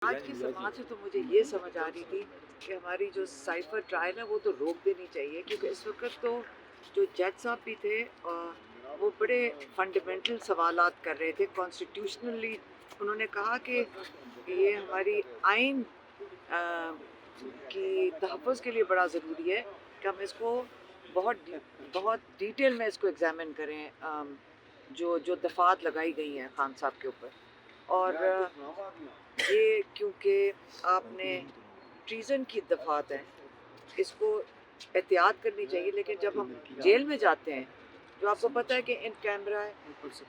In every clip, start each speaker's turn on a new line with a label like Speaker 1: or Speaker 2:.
Speaker 1: آج کی سماج سے تو مجھے یہ سمجھ آ رہی تھی کہ ہماری جو سائفر ٹرائل ہے وہ تو روک دینی چاہیے، کیونکہ اس وقت تو جو جج صاحب بھی تھے وہ بڑے فنڈامنٹل سوالات کر رہے تھے کانسٹیٹیوشنلی. انہوں نے کہا کہ یہ ہماری آئین کی تحفظ کے لیے بڑا ضروری ہے کہ ہم اس کو بہت ڈیٹیل میں اس کو ایگزامن کریں، جو دفعات لگائی گئی ہیں خان صاحب کے اوپر. اور یہ کیونکہ آپ نے ٹریزن کی دفعات ہیں، اس کو احتیاط کرنی چاہیے. لیکن جب ہم جیل میں جاتے ہیں، جو آپ کو پتہ ہے کہ ان کیمرہ ہے،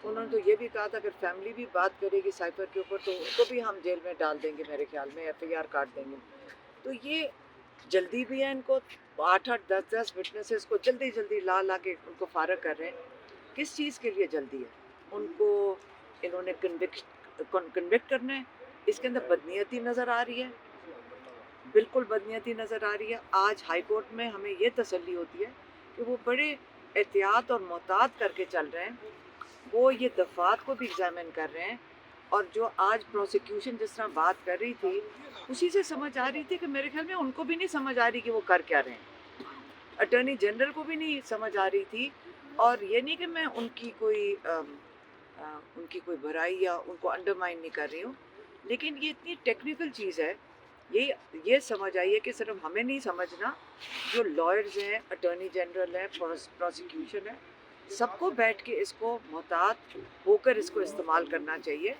Speaker 1: انہوں نے تو یہ بھی کہا تھا اگر فیملی بھی بات کرے گی سائفر کے اوپر تو ان کو بھی ہم جیل میں ڈال دیں گے، میرے خیال میں FIR کاٹ دیں گے. تو یہ جلدی بھی ہے، ان کو 8-10 وٹنسز کو جلدی لا کے ان کو فارغ کر رہے ہیں. کس چیز کے لیے جلدی ہے؟ ان کو انہوں نے کنوکٹ کرنا ہے. اس کے اندر بدنیتی نظر آ رہی ہے، بالکل بدنیتی نظر آ رہی ہے. آج ہائی کورٹ میں ہمیں یہ تسلی ہوتی ہے کہ وہ بڑے احتیاط اور محتاط کر کے چل رہے ہیں. وہ یہ دفعات کو بھی ایگزامن کر رہے ہیں. اور جو آج پروسیکیوشن جس طرح بات کر رہی تھی، اسی سے سمجھ آ رہی تھی کہ میرے خیال میں ان کو بھی نہیں سمجھ آ رہی کہ وہ کر کیا رہے ہیں. اٹارنی جنرل کو بھی نہیں سمجھ آ رہی تھی. اور یہ نہیں کہ میں ان کی کوئی برائی یا ان کو انڈرمائن نہیں کر رہی ہوں، لیکن یہ اتنی ٹیکنیکل چیز ہے. یہ سمجھ آئیے کہ صرف ہمیں نہیں سمجھنا، جو لائرز ہیں، اٹارنی جنرل ہے، پروسیکیوشن ہے، سب کو بیٹھ کے اس کو محتاط ہو کر اس کو استعمال کرنا چاہیے.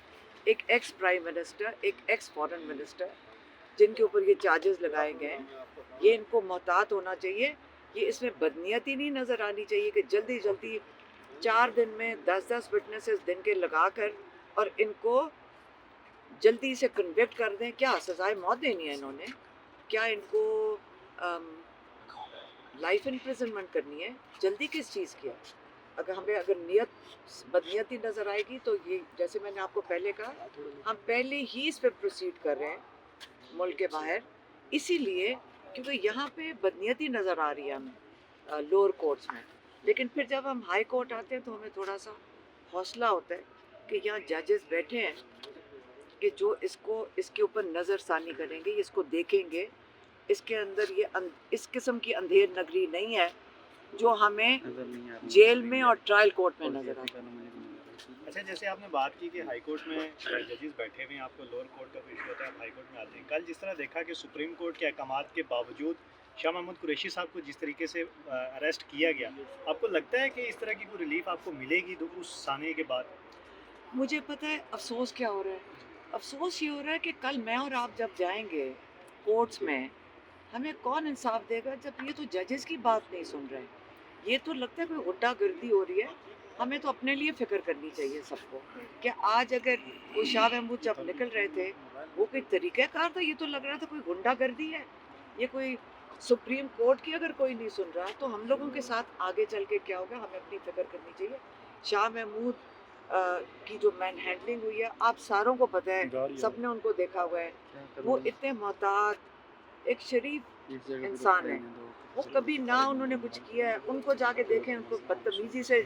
Speaker 1: ایک ایکس پرائم منسٹر، ایک ایکس فارن منسٹر جن کے اوپر یہ چارجز لگائے گئے ہیں، یہ ان کو محتاط ہونا چاہیے. یہ اس میں بدنیتی نہیں نظر آنی چاہیے کہ جلدی 4 دن میں 10 وٹنسز دن کے لگا کر اور ان کو جلدی سے کنوکٹ کر دیں. کیا سزائے موت دینی ہے انہوں نے؟ کیا ان کو لائف امپریزنمنٹ کرنی ہے؟ جلدی کس چیز کی ہے؟ اگر نیت بدنیتی نظر آئے گی تو یہ جیسے میں نے آپ کو پہلے کہا، ہم پہلے ہی اس پہ پروسیڈ کر رہے ہیں ملک کے باہر، اسی لیے کیونکہ یہاں پہ بدنیتی نظر آ رہی ہے ہمیں لوور کورٹس میں. لیکن پھر جب ہم ہائی کورٹ آتے ہیں تو ہمیں تھوڑا سا حوصلہ ہوتا ہے کہ یہاں ججز بیٹھے ہیں کہ جو اس کے اوپر نظر ثانی کریں گے، اس کو دیکھیں گے. اس کے اندر اس قسم کی اندھیر نگری نہیں ہے جو ہمیں جیل میں اور ٹرائل کورٹ میں نظر آتا ہے.
Speaker 2: اچھا، جیسے آپ نے بات کی کہ ہائی کورٹ میں ججز بیٹھے ہوئے ہیں، آپ کو لوور کورٹ کا کوئی ایشو ہوتا ہے، آپ ہائی کورٹ میں آتے ہیں. کل جس طرح دیکھا کہ سپریم کورٹ کے احکامات کے باوجود شاہ محمود قریشی صاحب کو جس طریقے سے اریسٹ کیا گیا، آپ کو لگتا ہے کہ اس طرح کی کوئی ریلیف آپ کو ملے گی اس سانحے کے بعد؟
Speaker 1: مجھے پتہ ہے افسوس کیا ہو رہا ہے. افسوس یہ ہو رہا ہے کہ کل میں اور آپ جب جائیں گے کورٹس میں، ہمیں کون انصاف دے گا جب یہ تو ججز کی بات نہیں سن رہے. یہ تو لگتا ہے کوئی غڈہ گردی ہو رہی ہے. ہمیں تو اپنے لیے فکر کرنی چاہیے سب کو کہ آج اگر وہ شاہ محمود جب نکل رہے تھے وہ کوئی طریقہ کار تھا، یہ تو لگ رہا تھا کوئی غنڈہ گردی ہے. یہ کوئی سپریم کورٹ کی اگر کوئی نہیں سن رہا تو ہم لوگوں کے ساتھ آگے چل کے کیا ہوگا، ہمیں اپنی فکر کرنی چاہیے. شاہ محمود کی جو مین ہینڈلنگ ہوئی ہے، آپ ساروں کو پتہ ہے، سب نے ان کو دیکھا ہوا ہے. وہ اتنے محتاط، ایک شریف انسان ہے. وہ کبھی نہ انہوں نے کچھ کیا ہے. ان کو جا کے دیکھیں، ان کو بدتمیزی سے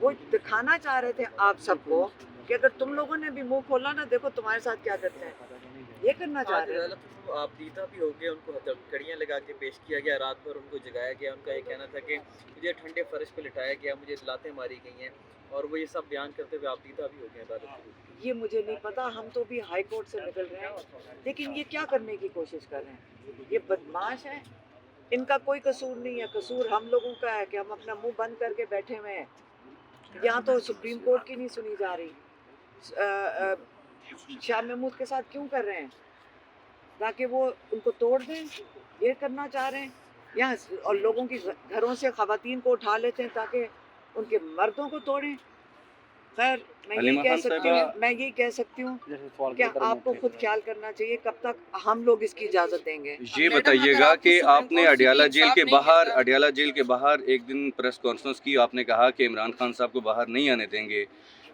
Speaker 1: وہ دکھانا چاہ رہے تھے آپ سب کو کہ اگر تم لوگوں نے بھی منہ کھولا نا، دیکھو تمہارے ساتھ کیا کرتے ہیں. یہ کرنا چاہ رہے ہیں.
Speaker 3: آپ دیتا بھی ہو گئے، ان کو کڑیاں لگا کے پیش کیا گیا، رات بھر ان کو جگایا گیا. ان کا یہ کہنا تھا کہ مجھے ٹھنڈے فرش پہ لٹایا گیا، مجھے لاتیں ماری گئی ہیں، اور وہ یہ سب بیان کرتے ہوئے آپ دیتا بھی ہو گئے عدالت.
Speaker 1: یہ مجھے نہیں پتا، ہم تو بھی ہائی کورٹ سے نکل رہے ہیں. لیکن یہ کیا کرنے کی کوشش کر رہے ہیں؟ یہ بدماش ہیں. ان کا کوئی قصور نہیں ہے، قصور ہم لوگوں کا ہے کہ ہم اپنا منہ بند کر کے بیٹھے ہوئے ہیں. یہاں تو سپریم کورٹ کی نہیں سنی جا رہی. شاہ محمود کے ساتھ کیوں کر رہے ہیں؟ تاکہ وہ ان کو توڑ دیں. یہ کرنا چاہ رہے ہیں یہاں، اور لوگوں کی گھروں سے خواتین کو اٹھا لیتے ہیں تاکہ ان کے مردوں کو توڑیں. خیر میں یہی کہہ سکتی ہوں کہ آپ کو خود خیال کرنا چاہیے کب تک ہم لوگ اس کی اجازت دیں گے.
Speaker 4: یہ بتائیے گا کہ آپ نے اڈیالہ جیل کے باہر ایک دن پریس کانفرنس کی، آپ نے کہا کہ عمران خان صاحب کو باہر نہیں آنے دیں گے.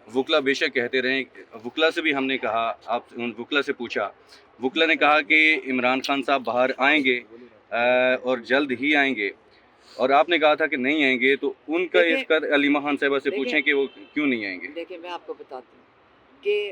Speaker 4: وکلا بے شک کہتے رہیں، وکلا سے بھی ہم نے کہا، آپ ان وکلا سے پوچھا، وکلا نے کہا کہ عمران خان صاحب باہر آئیں گے اور جلد ہی آئیں گے، اور آپ نے کہا تھا کہ نہیں آئیں گے. تو ان کا اس کا علیمہ خان صاحبہ سے پوچھیں کہ وہ کیوں نہیں آئیں گے.
Speaker 1: دیکھیں میں آپ کو بتاتی ہوں کہ